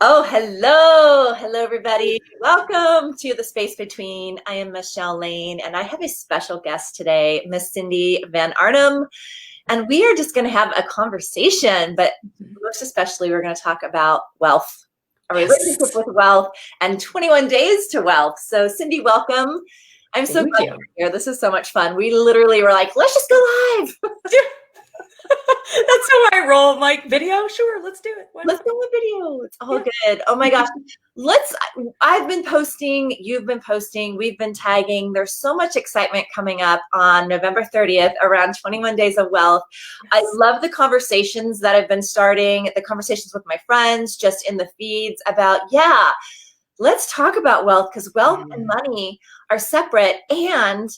Oh, hello. Hello, everybody. Welcome to the Space Between. I am Michelle Lane, and I have a special guest today, Miss Cindy Van Arnam. And we are just going to have a conversation, but most especially, we're going to talk about wealth, a relationship Yes. with wealth, and 21 days to wealth. So, Cindy, welcome. I'm so Thank glad you. you're here. This is so much fun. We literally were like, let's just go live. That's how I roll. I'm like, video? Sure, let's do it. Why Let's not? go with video. It's all Yeah. good. Oh my gosh. Let's, I've been posting, you've been posting, we've been tagging. There's so much excitement coming up on November 30th around 21 Days of Wealth. I Yes. love the conversations that I've been starting, the conversations with my friends just in the feeds about, yeah, let's talk about wealth because wealth and Mm. money are separate and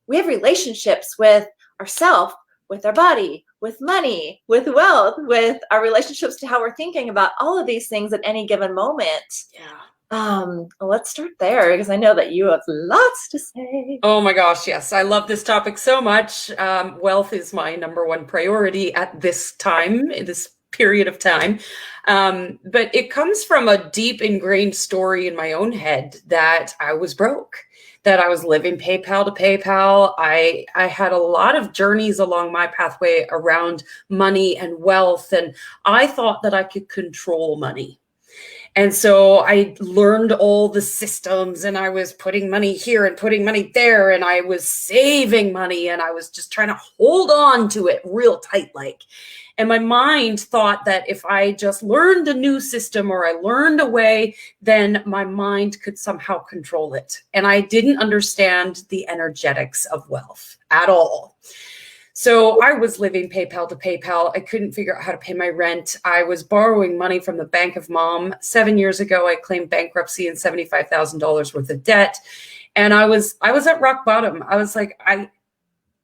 we have relationships with ourselves, with our body, with money, with wealth, with our relationships to how we're thinking about all of these things at any given moment. Yeah. Let's start there because I know that you have lots to say. Oh my gosh, yes. I love this topic so much. Wealth is my number one priority at this time, in this period of time. But it comes from a deep ingrained story in my own head that I was broke, that I was living PayPal to PayPal. I had a lot of journeys along my pathway around money and wealth, and I thought that I could control money. And so I learned all the systems and I was putting money here and putting money there and I was saving money and I was just trying to hold on to it real tight like. And my mind thought that if I just learned a new system or I learned a way, then my mind could somehow control it. And I didn't understand the energetics of wealth at all. So I was living PayPal to PayPal. I couldn't figure out how to pay my rent. I was borrowing money from the Bank of Mom. 7 years ago, I claimed bankruptcy and $75,000 worth of debt. And I was at rock bottom. I was like,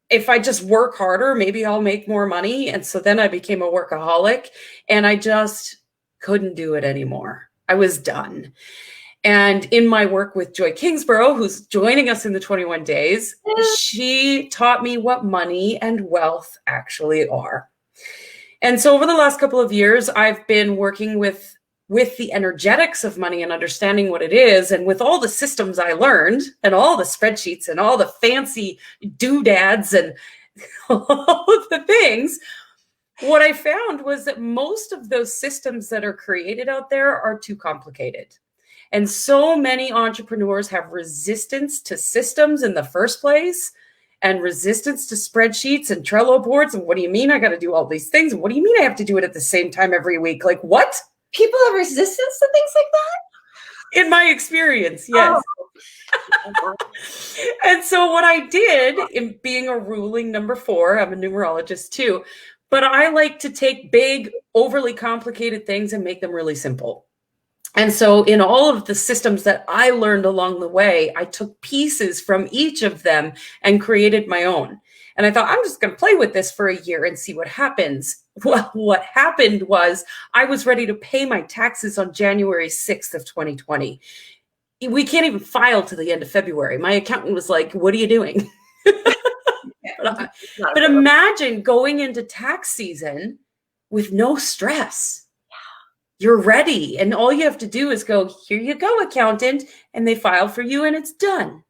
if I just work harder, maybe I'll make more money. And so then I became a workaholic and I just couldn't do it anymore. I was done. And in my work with Joy Kingsborough, who's joining us in the 21 days, she taught me what money and wealth actually are. And so over the last couple of years, I've been working with the energetics of money and understanding what it is. And with all the systems I learned and all the spreadsheets and all the fancy doodads and all of the things, what I found was that most of those systems that are created out there are too complicated. And so many entrepreneurs have resistance to systems in the first place and resistance to spreadsheets and Trello boards. And what do you mean I got to do all these things? And what do you mean I have to do it at the same time every week? Like what? People have resistance to things like that? In my experience, Oh. yes. And so what I did in being a ruling number 4, I'm a numerologist too, but I like to take big, overly complicated things and make them really simple. And so in all of the systems that I learned along the way, I took pieces from each of them and created my own. And I thought, I'm just going to play with this for a year and see what happens. Well, what happened was I was ready to pay my taxes on January 6th of 2020. We can't even file to the end of February. My accountant was like, what are you doing? But imagine going into tax season with no stress. You're ready. And all you have to do is go, here you go, accountant. And they file for you and it's done.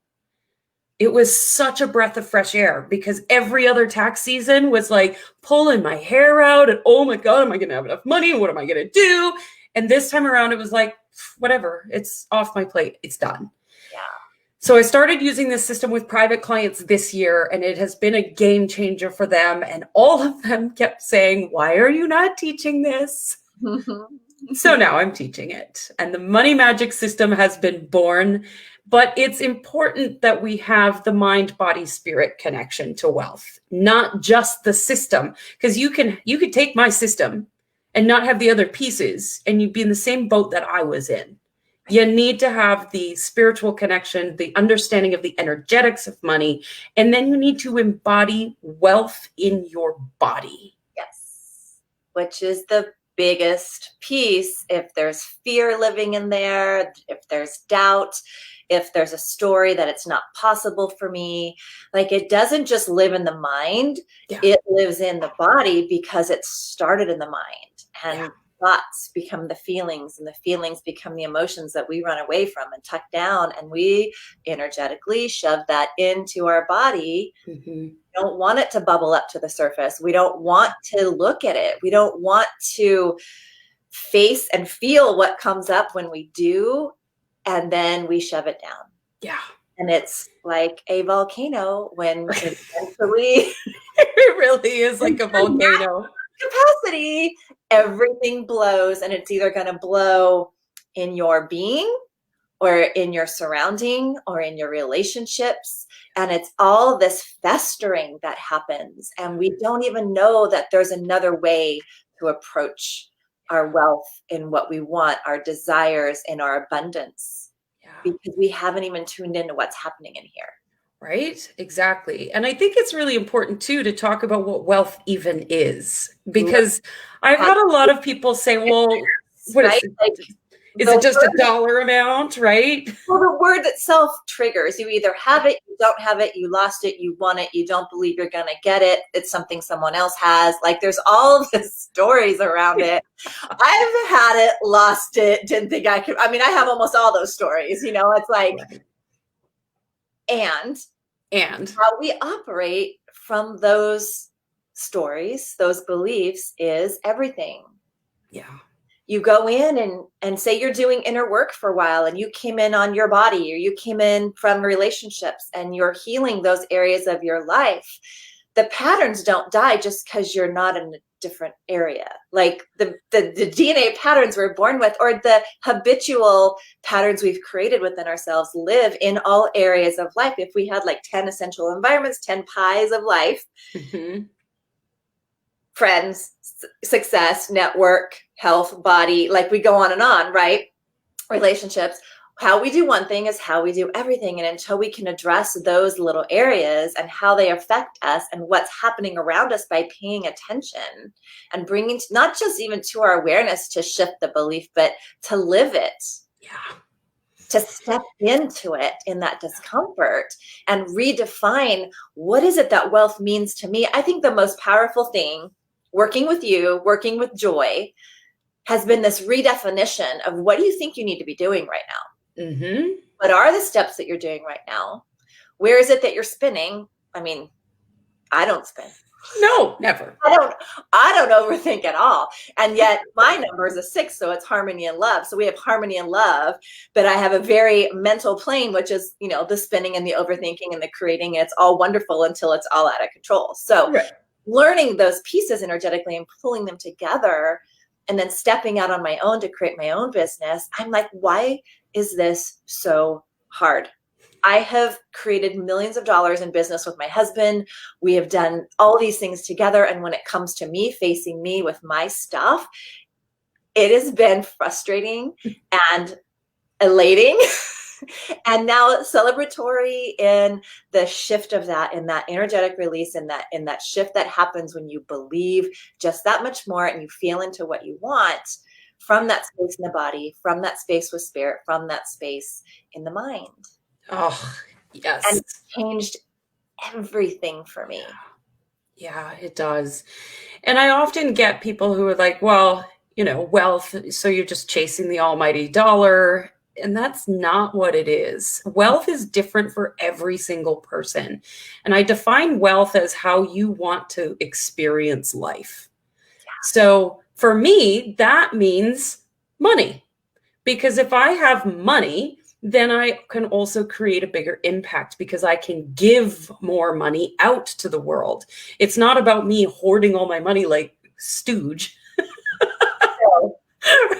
It was such a breath of fresh air because every other tax season was like pulling my hair out and, oh my God, am I going to have enough money? What am I going to do? And this time around, it was like, whatever, it's off my plate. It's done. Yeah. So I started using this system with private clients this year, and it has been a game changer for them. And all of them kept saying, why are you not teaching this? So now I'm teaching it, and the money magic system has been born, but it's important that we have the mind, body, spirit connection to wealth, not just the system, because you could take my system and not have the other pieces and you'd be in the same boat that I was in. You need to have the spiritual connection, the understanding of the energetics of money, and then you need to embody wealth in your body. Yes, which is the biggest piece. If there's fear living in there, if there's doubt, if there's a story that it's not possible for me, like it doesn't just live in the mind, Yeah. it lives in the body because it started in the mind. And thoughts become the feelings, and the feelings become the emotions that we run away from and tuck down, and we energetically shove that into our body. Mm-hmm. Don't want it to bubble up to the surface. We don't want to look at it. We don't want to face and feel what comes up when we do, and then we shove it down. Yeah. And it's like a volcano when eventually It really is like a volcano. capacity, everything blows, and it's either going to blow in your being or in your surrounding or in your relationships. And it's all this festering that happens. And we don't even know that there's another way to approach our wealth and what we want, our desires and our abundance, because we haven't even tuned into what's happening in here. Right? Exactly. And I think it's really important too to talk about what wealth even is, because I've had a lot of people say, well, what is it? Like, is it just a dollar amount, right? Well, the word itself triggers. You either have it, you don't have it, you lost it, you want it, you don't believe you're going to get it, it's something someone else has. Like, there's all of these stories around it. I've had it, lost it, didn't think I could. I mean, I have almost all those stories, you know, it's like, and how we operate from those stories, those beliefs is everything. Yeah. You go in and say you're doing inner work for a while, and you came in on your body, or you came in from relationships, and you're healing those areas of your life. The patterns don't die just because you're not in a different area. Like the DNA patterns we're born with, or the habitual patterns we've created within ourselves, live in all areas of life. If we had like 10 essential environments, 10 pies of life, friends, success, network, health, body, like we go on, right? Relationships. How we do one thing is how we do everything. And until we can address those little areas and how they affect us and what's happening around us by paying attention and bringing not just even to our awareness to shift the belief, but to live it. Yeah. To step into it in that discomfort and redefine what is it that wealth means to me. I think the most powerful thing working with you, working with Joy, has been this redefinition of what do you think you need to be doing right now? Mm-hmm. What are the steps that you're doing right now? Where is it that you're spinning? I mean, I don't spin. No, never. I don't overthink at all. And yet my number is a 6, so it's harmony and love. So we have harmony and love, but I have a very mental plane, which is, you know, the spinning and the overthinking and the creating. And it's all wonderful until it's all out of control. So learning those pieces energetically and pulling them together and then stepping out on my own to create my own business, I'm like, why is this so hard? I have created millions of dollars in business with my husband. We have done all these things together. And when it comes to me, facing me with my stuff, it has been frustrating and elating. And now celebratory in the shift of that, in that energetic release, in that shift that happens when you believe just that much more and you feel into what you want from that space in the body, from that space with spirit, from that space in the mind. Oh, yes. And it's changed everything for me. Yeah, it does. And I often get people who are like, well, you know, wealth, so you're just chasing the almighty dollar. And that's not what it is. Wealth is different for every single person. And I define wealth as how you want to experience life. Yeah. So for me, that means money. Because if I have money, then I can also create a bigger impact because I can give more money out to the world. It's not about me hoarding all my money like Stooge.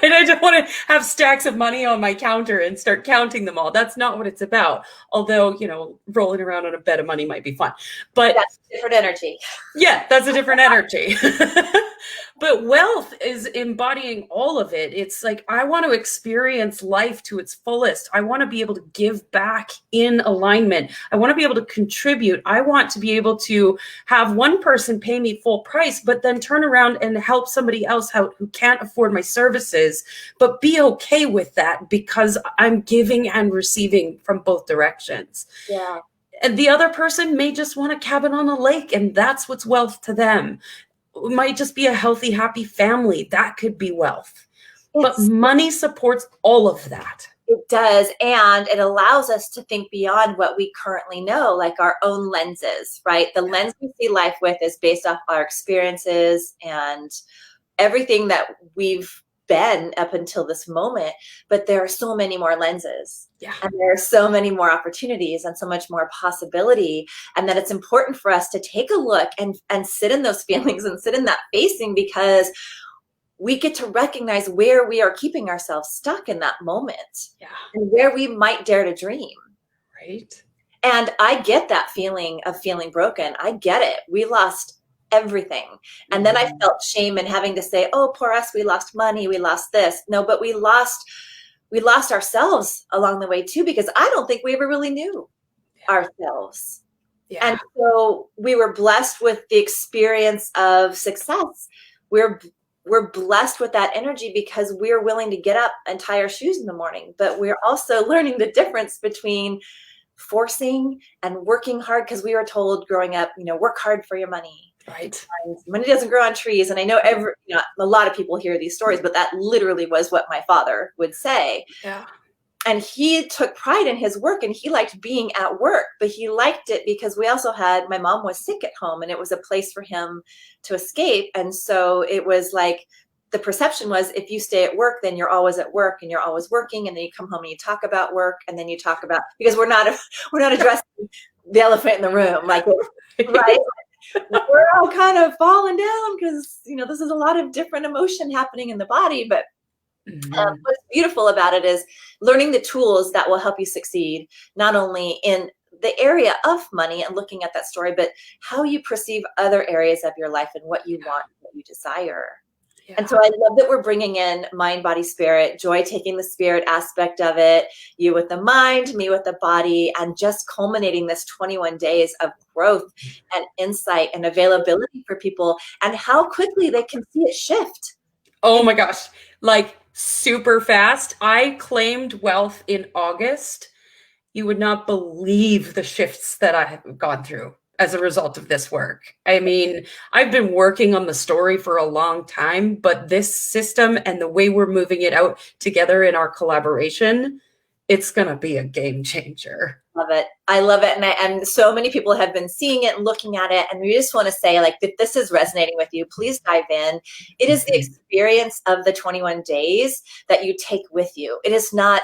Right? I don't want to have stacks of money on my counter and start counting them all. That's not what it's about. Although, you know, rolling around on a bed of money might be fun. But that's a different energy. Yeah, that's a different energy. But wealth is embodying all of it. It's like, I want to experience life to its fullest. I want to be able to give back in alignment. I want to be able to contribute. I want to be able to have one person pay me full price, but then turn around and help somebody else out who can't afford my services, but be okay with that because I'm giving and receiving from both directions. Yeah. And the other person may just want a cabin on a lake, and that's what's wealth to them. it might just be a healthy, happy family. That could be wealth. But It's money supports all of that. It does, and it allows us to think beyond what we currently know, like our own lenses, right? The lens we see life with is based off our experiences and everything that we've been up until this moment, but there are so many more lenses. Yeah. And there are so many more opportunities and so much more possibility. And that it's important for us to take a look and sit in those feelings and sit in that facing, because we get to recognize where we are keeping ourselves stuck in that moment, and where we might dare to dream. Right. And I get that feeling of feeling broken. I get it. We lost everything. And then I felt shame in having to say, oh, poor us, we lost money, we lost this. No, but we lost ourselves along the way too, because I don't think we ever really knew ourselves. And so we were blessed with the experience of success. We're blessed with that energy because we're willing to get up and tie our shoes in the morning. But we're also learning the difference between forcing and working hard, because we were told growing up, work hard for your money. Right. And money doesn't grow on trees. And I know a lot of people hear these stories, but that literally was what my father would say. Yeah. And he took pride in his work, and he liked being at work, but he liked it because my mom was sick at home, and it was a place for him to escape. And so it was like, the perception was, if you stay at work, then you're always at work and you're always working. And then you come home and you talk about work, and then you talk about, because we're not addressing the elephant in the room, like, right? We're all kind of falling down because, this is a lot of different emotion happening in the body. But what's beautiful about it is learning the tools that will help you succeed, not only in the area of money and looking at that story, but how you perceive other areas of your life and what you want, what you desire. Yeah. And so I love that we're bringing in mind, body, spirit, Joy taking the spirit aspect of it, you with the mind, me with the body, and just culminating this 21 days of growth and insight and availability for people, and how quickly they can see it shift. Oh my gosh. Like super fast. I claimed wealth in August. You would not believe the shifts that I have gone through as a result of this work. I mean, I've been working on the story for a long time, but this system and the way we're moving it out together in our collaboration, it's going to be a game changer. Love it. I love it. And so many people have been seeing it and looking at it. And we just want to say, like, if this is resonating with you, please dive in. It is the experience of the 21 days that you take with you. It is not,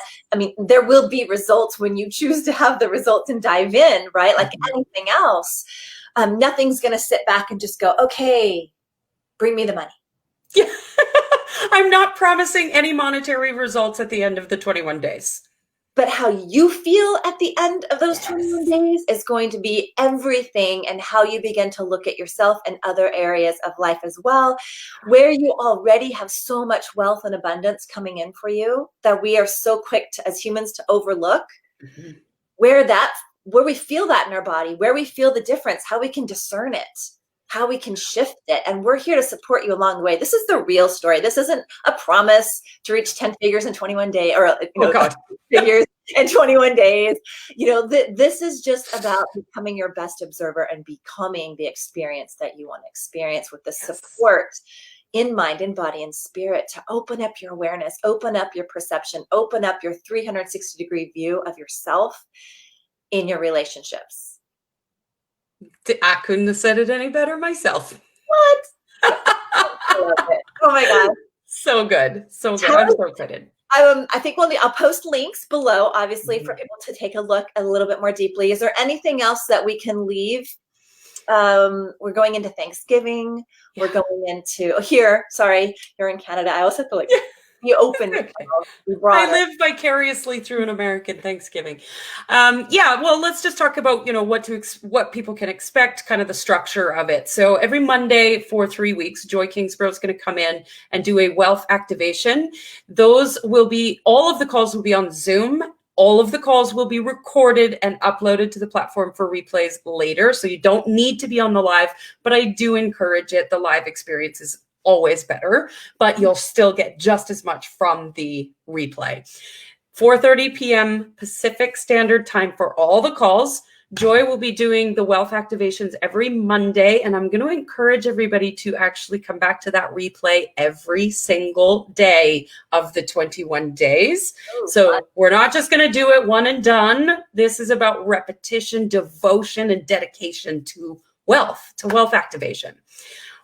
there will be results when you choose to have the results and dive in, right? Like anything else. Nothing's going to sit back and just go, okay, bring me the money. Yeah. I'm not promising any monetary results at the end of the 21 days. But how you feel at the end of those 21 days is going to be everything, and how you begin to look at yourself and other areas of life as well, where you already have so much wealth and abundance coming in for you that we are so quick to, as humans, to overlook. Where we feel that in our body, where we feel the difference, how we can discern it, how we can shift it. And we're here to support you along the way. This is the real story. This isn't a promise to reach 10 figures in 21 days, or figures in 21 days. This is just about becoming your best observer and becoming the experience that you want to experience, with the support in mind, in body, and spirit, to open up your awareness, open up your perception, open up your 360-degree view of yourself in your relationships. I couldn't have said it any better myself. What? I love it. Oh my God. So good. So good. I'm so excited. I think I'll post links below, obviously, for people to take a look a little bit more deeply. Is there anything else that we can leave? We're going into Thanksgiving. We're going into you're in Canada. I also feel like you opened it. I live vicariously through an American Thanksgiving. Well, let's just talk about, what people can expect, kind of the structure of it. So every Monday for 3 weeks, Joy Kingsborough is going to come in and do a wealth activation. All of the calls will be on Zoom. All of the calls will be recorded and uploaded to the platform for replays later. So you don't need to be on the live, but I do encourage it. The live experience is always better, but you'll still get just as much from the replay. 4:30 p.m. Pacific Standard Time for all the calls. Joy will be doing the wealth activations every Monday, and I'm going to encourage everybody to actually come back to that replay every single day of the 21 days. Oh, So fun. we're not just going to do it one and done. This is about repetition, devotion, and dedication to wealth activation.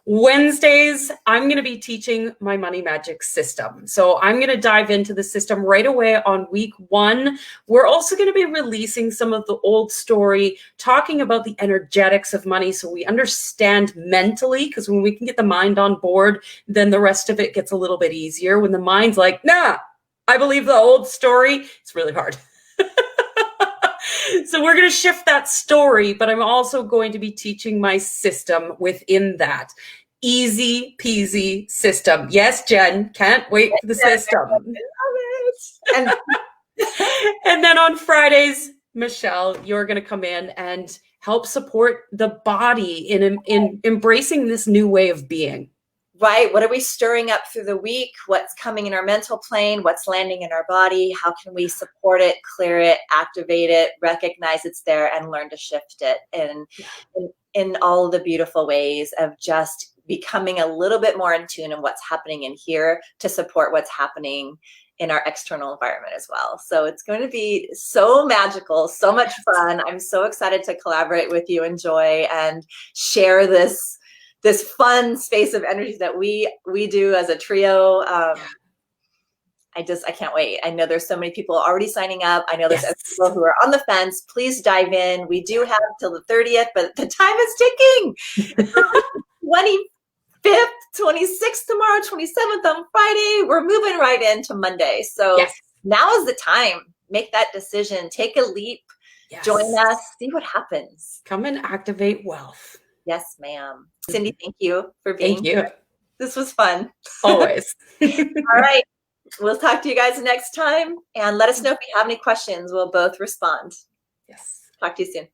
Wednesdays, I'm going to be teaching my money magic system. So I'm going to dive into the system right away on week 1. We're also going to be releasing some of the old story, talking about the energetics of money so we understand mentally, because when we can get the mind on board, then the rest of it gets a little bit easier. When the mind's like, nah, I believe the old story, it's really hard. So we're going to shift that story, but I'm also going to be teaching my system within that. Easy peasy system. Yes, Jen, can't wait for the system. I love it. And then on Fridays, Michelle, you're going to come in and help support the body in embracing this new way of being. Right. What are we stirring up through the week? What's coming in our mental plane? What's landing in our body? How can we support it, clear it, activate it, recognize it's there, and learn to shift it in all the beautiful ways of just becoming a little bit more in tune in what's happening in here to support what's happening in our external environment as well. So it's going to be so magical, so much fun. I'm so excited to collaborate with you and Joy and share this fun space of energy that we do as a trio. I can't wait. I know there's so many people already signing up. I know there's people who are on the fence. Please dive in. We do have till the 30th, but the time is ticking. 25th, 26th tomorrow, 27th on Friday. We're moving right into Monday. So now is the time. Make that decision. Take a leap. Join us. See what happens. Come and activate wealth. Yes, ma'am. Cindy, thank you for being here. Thank you. This was fun. Always. All right. We'll talk to you guys next time. And let us know if you have any questions. We'll both respond. Yes. Talk to you soon.